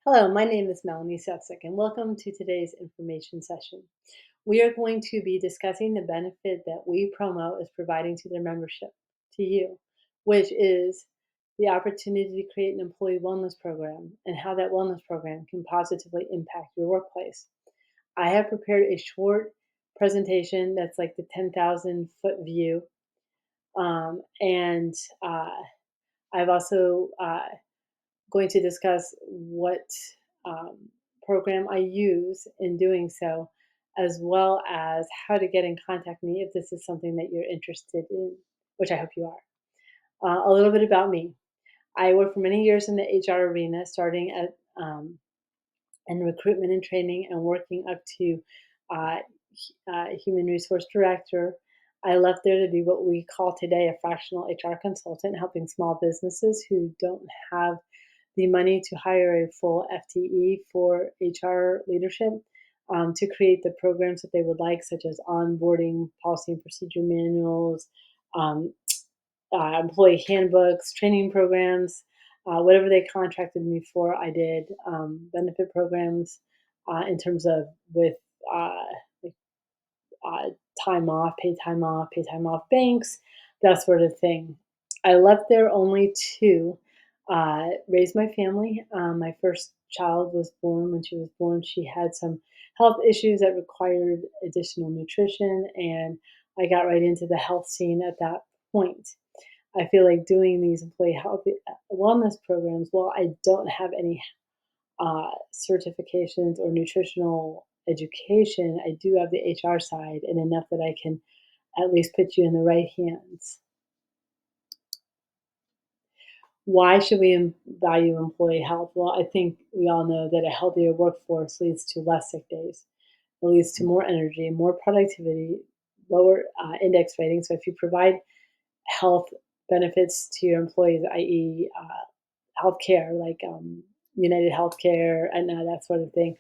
Hello, my name is Melanie Sefcik, and welcome to today's information session. We are going to be discussing the benefit that WePromo is providing to their membership, to you, which is the opportunity to create an employee wellness program and how that wellness program can positively impact your workplace. I have prepared a short presentation that's like the 10,000 foot view, and I've also going to discuss what um, program I use in doing so, as well as how to get in contact with me if this is something that you're interested in, which I hope you are. A little bit about me. I worked for many years in the HR arena, starting at in recruitment and training and working up to uh, human resource director. I left there to be what we call today a fractional HR consultant, helping small businesses who don't have the money to hire a full FTE for HR leadership to create the programs that they would like, such as onboarding, policy and procedure manuals, um, employee handbooks, training programs, whatever they contracted me for, I did. Benefit programs in terms of with uh, like, uh, pay time off banks, that sort of thing. I left there only to raise my family. My first child was born. When she was born, she had some health issues that required additional nutrition, and I got right into the health scene at that point. I feel like doing these employee health wellness programs, while I don't have any certifications or nutritional education, I do have the HR side and enough that I can at least put you in the right hands. Why should we value employee health? Well, I think we all know that a healthier workforce leads to less sick days. It leads to more energy, more productivity, lower index rating. So if you provide health benefits to your employees, i.e., healthcare, like United Healthcare and that sort of thing,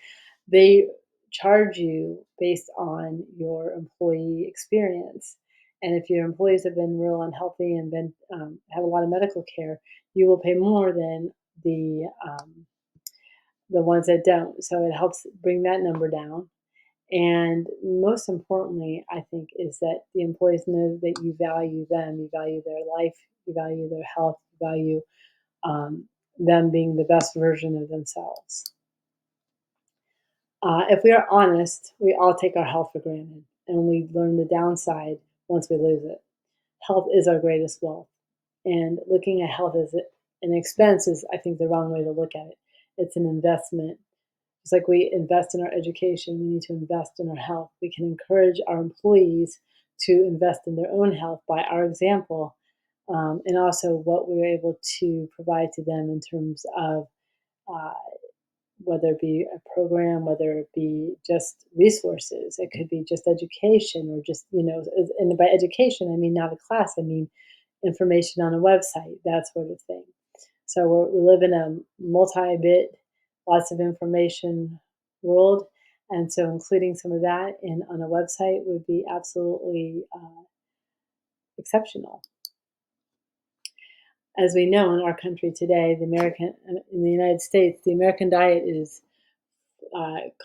they charge you based on your employee experience. And if your employees have been real unhealthy and been have a lot of medical care, you will pay more than the ones that don't. So it helps bring that number down. And most importantly, I think, is that the employees know that you value them, you value their life, you value their health, you value um, them being the best version of themselves. If we are honest, we all take our health for granted, and we learn the downside once we lose it. Health is our greatest wealth, and looking at health as an expense is, I think, the wrong way to look at it. It's an investment. Just like we invest in our education, we need to invest in our health. We can encourage our employees to invest in their own health by our example, and also what we're able to provide to them in terms of uh, whether it be a program, whether it be just resources, it could be just education or just, and by education, I mean not a class, I mean information on a website, that sort of thing. So we live in a multi-bit, lots of information world. And so including some of that in on a website would be absolutely exceptional. As we know in our country today, in the United States, the American diet is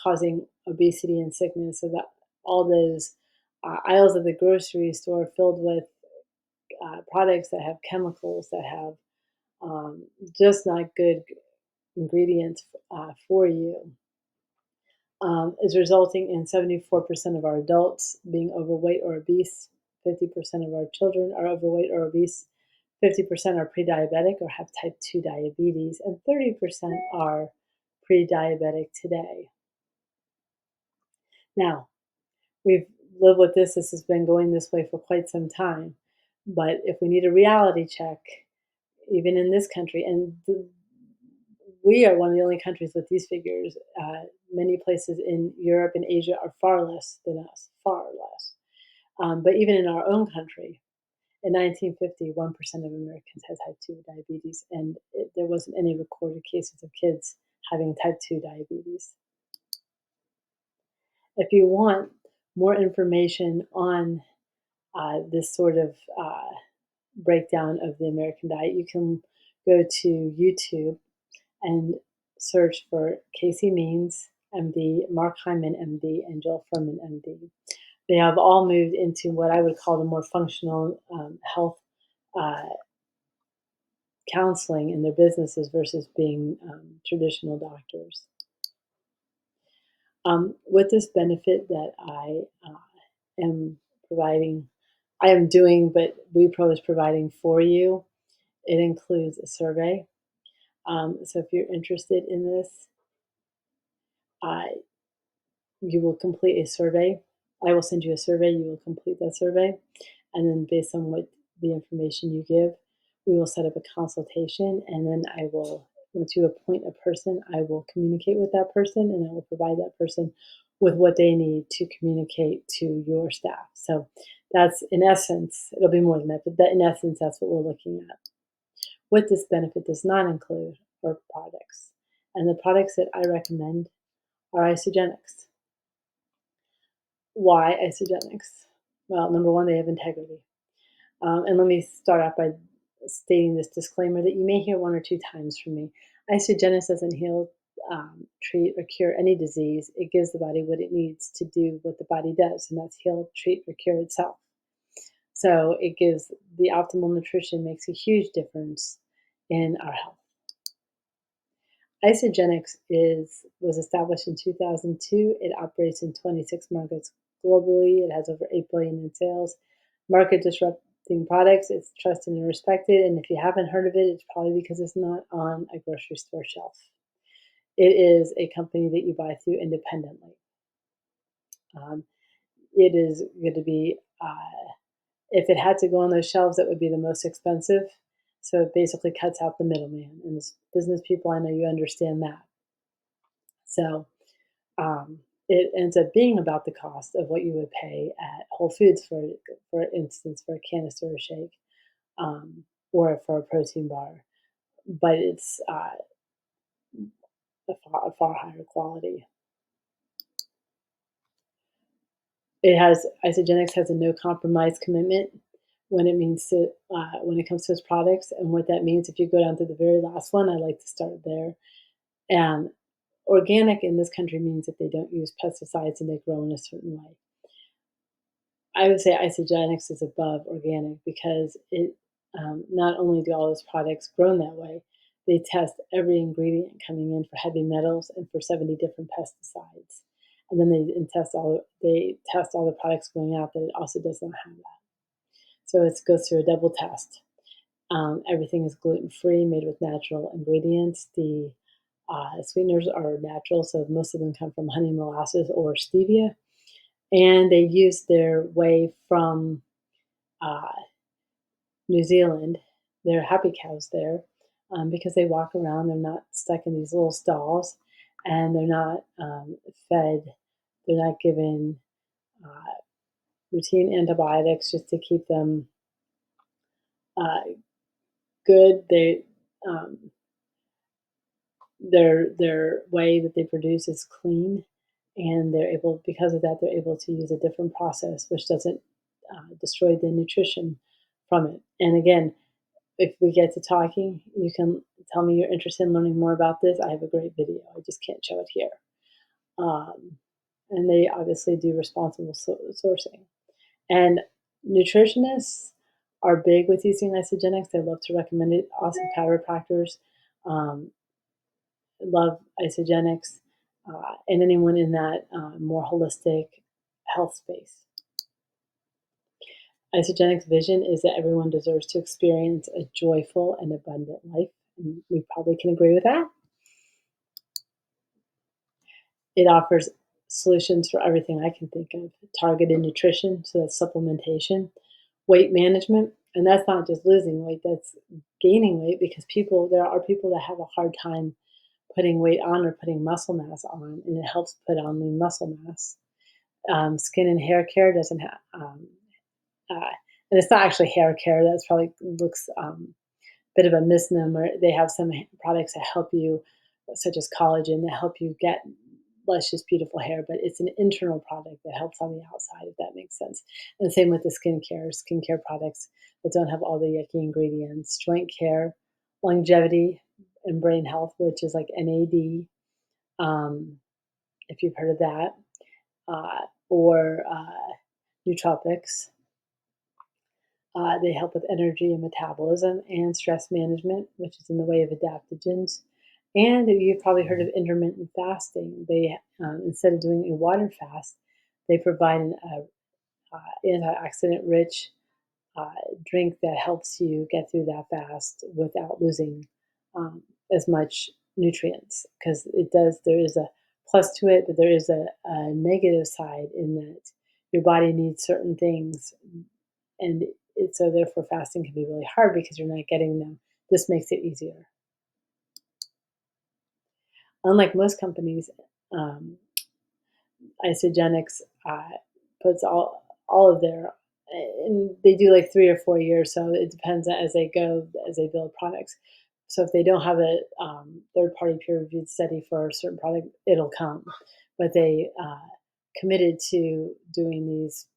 causing obesity and sickness. So that all those aisles of the grocery store filled with products that have chemicals that have just not good ingredients for you is resulting in 74% of our adults being overweight or obese. 50% of our children are overweight or obese. 50% are pre-diabetic or have type 2 diabetes, and 30% are pre-diabetic today. Now, we've lived with this. This has been going this way for quite some time. But if we need a reality check, even in this country, and we are one of the only countries with these figures. Many places in Europe and Asia are far less than us, far less. But even in our own country, in 1950, 1% of Americans had type 2 diabetes, and there wasn't any recorded cases of kids having type 2 diabetes. If you want more information on this sort of breakdown of the American diet, you can go to YouTube and search for Casey Means, MD, Mark Hyman, MD, and Joel Furman, MD. They have all moved into what I would call the more functional health uh, counseling in their businesses versus being traditional doctors. With this benefit that I am providing, I am doing, but WePro is providing for you, it includes a survey. So if you're interested in this, uh, you will complete a survey. I will send you a survey. You will complete that survey. And then based on what the information you give, we will set up a consultation. And then I will, once you appoint a person, I will communicate with that person and I will provide that person with what they need to communicate to your staff. So that's in essence, it'll be more than that, but that in essence, that's what we're looking at. What this benefit does not include are products. And the products that I recommend are Isagenix. Why Isagenix? Well, number one, they have integrity. And let me start off by stating this disclaimer that you may hear one or two times from me. Isagenix doesn't heal, treat, or cure any disease. It gives the body what it needs to do what the body does, and that's heal, treat, or cure itself. So it gives the optimal nutrition, makes a huge difference in our health. Isagenix was established in 2002. It operates in 26 markets globally. It has over 8 billion in sales. Market disrupting products. It's trusted and respected. And if you haven't heard of it, it's probably because it's not on a grocery store shelf. It is a company that you buy through independently. It is going to be, if it had to go on those shelves, that would be the most expensive. So it basically cuts out the middleman. And as business people, I know you understand that. So it ends up being about the cost of what you would pay at Whole Foods, for instance, for a canister of shake, or for a protein bar. But it's a far higher quality. It has Isagenix has a no compromise commitment when when it comes to its products, and what that means. If you go down to the very last one, I like to start there. And organic in this country means that they don't use pesticides and they grow in a certain way. I would say Isagenix is above organic because it not only do all those products grown that way, they test every ingredient coming in for heavy metals and for 70 different pesticides, and then they test all the products going out that it also does not have that. So it goes through a double test. Everything is gluten free, made with natural ingredients. The sweeteners are natural, so most of them come from honey, molasses, or stevia, and they use their way from uh, New Zealand. They're happy cows there because they walk around. They're not stuck in these little stalls, and they're not fed. They're not given uh, routine antibiotics just to keep them uh, good. Um, their way that they produce is clean, and they're able because of that they're able to use a different process which doesn't destroy the nutrition from it. And again, if we get to talking, you can tell me you're interested in learning more about this. I have a great video. I just can't show it here. Um, and they obviously do responsible sourcing. And nutritionists are big with using Isagenix. They love to recommend it. Also, chiropractors um, love Isagenix, and anyone in that more holistic health space. Isagenic's vision is that everyone deserves to experience a joyful and abundant life. And we probably can agree with that. It offers solutions for everything I can think of: targeted nutrition, so that's supplementation, weight management, and that's not just losing weight, that's gaining weight because there are people that have a hard time putting weight on or putting muscle mass on, and it helps put on lean muscle mass. Skin and hair care doesn't have, and it's not actually hair care. That's probably looks bit of a misnomer. They have some products that help you, such as collagen, that help you get luscious, beautiful hair, but it's an internal product that helps on the outside, if that makes sense. And the same with the skincare products that don't have all the yucky ingredients. Joint care, longevity, and brain health, which is like NAD, if you've heard of that, or nootropics. They help with energy and metabolism and stress management, which is in the way of adaptogens. And you've probably heard of intermittent fasting. They instead of doing a water fast, they provide an antioxidant-rich uh, drink that helps you get through that fast without losing as much nutrients. Because it does, there is a plus to it, but there is a negative side in that your body needs certain things, and so therefore fasting can be really hard because you're not getting them. This makes it easier. Unlike most companies, um, Isagenix puts all of their, and they do like 3 or 4 years, so it depends as they go as they build products. So if they don't have a third party peer reviewed study for a certain product, it'll come. But they committed to doing these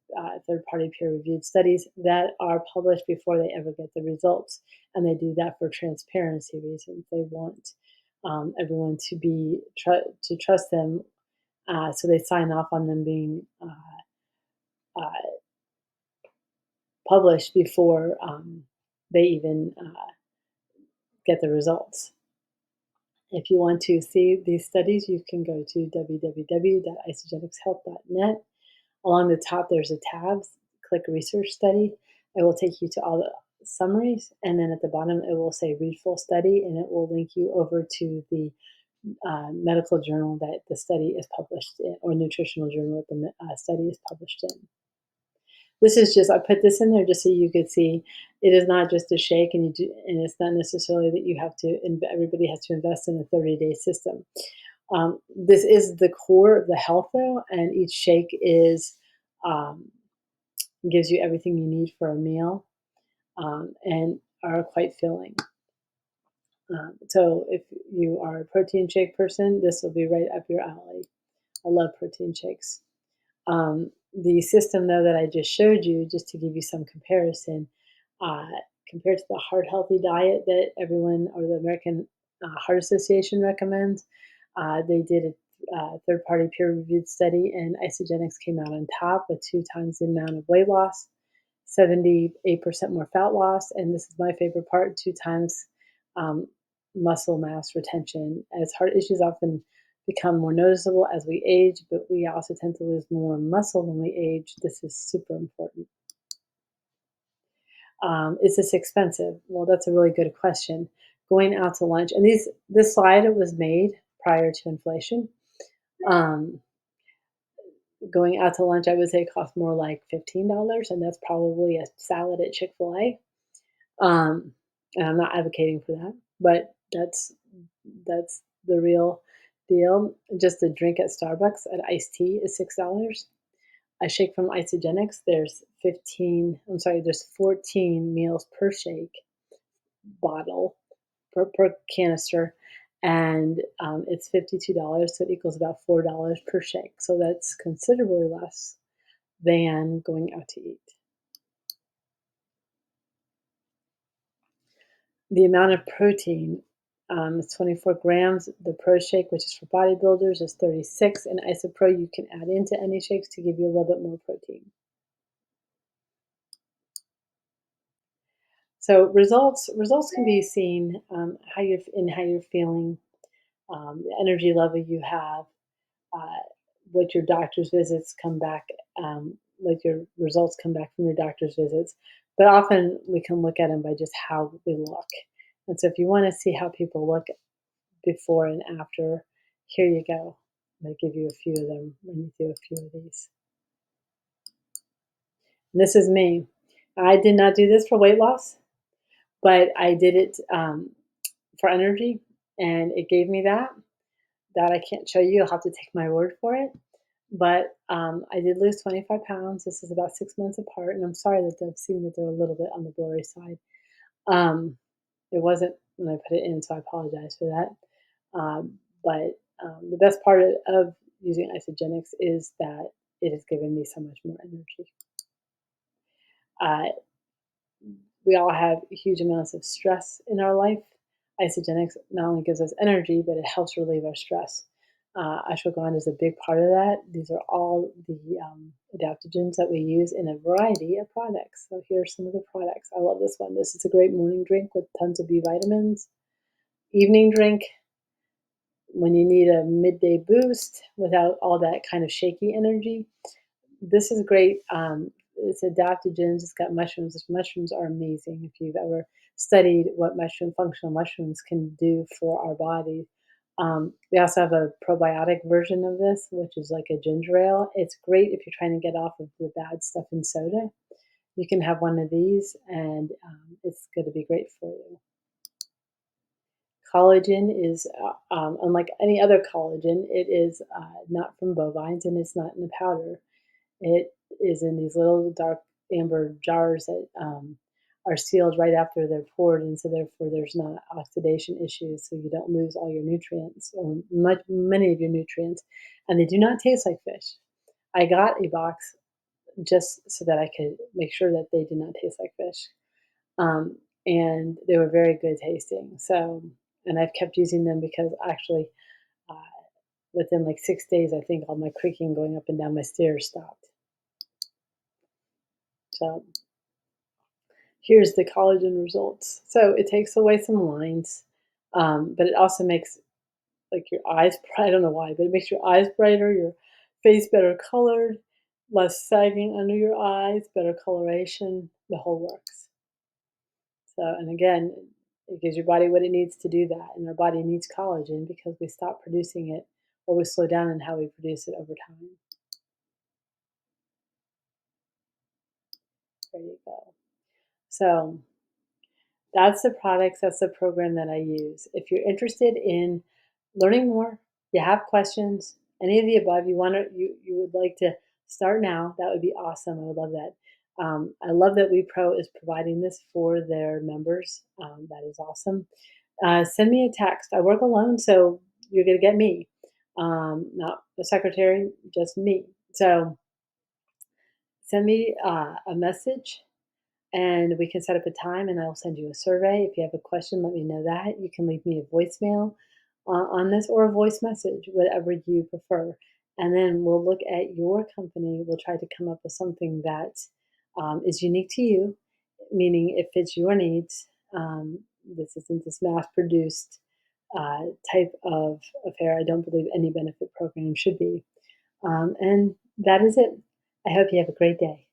third party peer reviewed studies that are published before they ever get the results, and they do that for transparency reasons. They want everyone to to trust them, so they sign off on them being uh, published before they even get the results. If you want to see these studies, you can go to www.isagenixhealth.net. Along the top, there's a tab, click research study. It will take you to all the summaries, and then at the bottom, it will say read full study, and it will link you over to the medical journal that the study is published in, or nutritional journal that the study is published in. This is just, I put this in there just so you could see it is not just a shake, and it's not necessarily that you have to, everybody has to invest in a 30-day system. This is the core of the health though, and each shake is um, gives you everything you need for a meal, and are quite filling. So if you are a protein shake person, this will be right up your alley. I love protein shakes. The system, though, that I just showed you, just to give you some comparison, uh, compared to the heart healthy diet that everyone, or the American Heart Association recommends, they did a third party peer reviewed study, and Isagenix came out on top with 2 times the amount of weight loss, 78% more fat loss, and this is my favorite part, 2 times um, muscle mass retention, as heart issues often become more noticeable as we age, but we also tend to lose more muscle when we age. This is super important. Is this expensive? Well, that's a really good question. Going out to lunch, and this slide was made prior to inflation. Um, Going out to lunch, I would say costs more like $15, and that's probably a salad at Chick-fil-A. And I'm not advocating for that, but that's the real deal. Just a drink at Starbucks, an iced tea is $6. A shake from Isagenix, there's 14 meals per shake bottle per canister, and it's $52, so it equals about $4 per shake. So that's considerably less than going out to eat. The amount of protein is 24 grams. The Pro Shake, which is for bodybuilders, is 36, and IsoPro you can add into any shakes to give you a little bit more protein. So results can be seen, how you're feeling, the energy level you have, uh, what your doctor's visits come back, what your results come back from your doctor's visits. But often we can look at them by just how we look. And so if you want to see how people look before and after, here you go. I'm going to give you a few of them when you do a few of these. And this is me. I did not do this for weight loss, but I did it for energy, and it gave me that. That I can't show you. You'll have to take my word for it. But I did lose 25 pounds. This is about 6 months apart, and I'm sorry that I've seen that they're a little bit on the blurry side. It wasn't when I put it in, so I apologize for that. But the best part of using Isagenix is that it has given me so much more energy. Uh, we all have huge amounts of stress in our life. Isagenix not only gives us energy, but it helps relieve our stress. Ashwagandha is a big part of that. These are all the adaptogens that we use in a variety of products. So here are some of the products. I love this one. This is a great morning drink with tons of B vitamins. Evening drink when you need a midday boost without all that kind of shaky energy. This is great. It's adaptogens. It's got mushrooms. Mushrooms are amazing. If you've ever studied what functional mushrooms can do for our body. We also have a probiotic version of this, which is like a ginger ale. It's great if you're trying to get off of the bad stuff in soda. You can have one of these, and it's going to be great for you. Collagen is, unlike any other collagen, it is not from bovines and it's not in a powder. It is in these little dark amber jars that are sealed right after they're poured, and so therefore there's not oxidation issues, so you don't lose all your nutrients or many of your nutrients, and they do not taste like fish. I got a box just so that I could make sure that they did not taste like fish, um, and they were very good tasting. So, and I've kept using them because actually, uh, within like 6 days, I think all my creaking going up and down my stairs stopped. So here's the collagen results. So it takes away some lines, but it also makes like your eyes. I don't know why, but it makes your eyes brighter, your face better colored, less sagging under your eyes, better coloration. The whole works. So, and again, it gives your body what it needs to do that, and our body needs collagen because we stop producing it or we slow down in how we produce it over time. There you go. So that's the products, that's the program that I use. If you're interested in learning more, you have questions, any of the above, you would like to start now, that would be awesome. I would love that. I love that WePro is providing this for their members. That is awesome. Send me a text. I work alone, so you're going to get me, not the secretary, just me. So send me a message and we can set up a time and I'll send you a survey. If you have a question, let me know that. You can leave me a voicemail on this or a voice message, whatever you prefer. And then we'll look at your company. We'll try to come up with something that is unique to you, meaning it fits your needs. This isn't this mass produced type of affair. I don't believe any benefit program should be. And that is it. I hope you have a great day.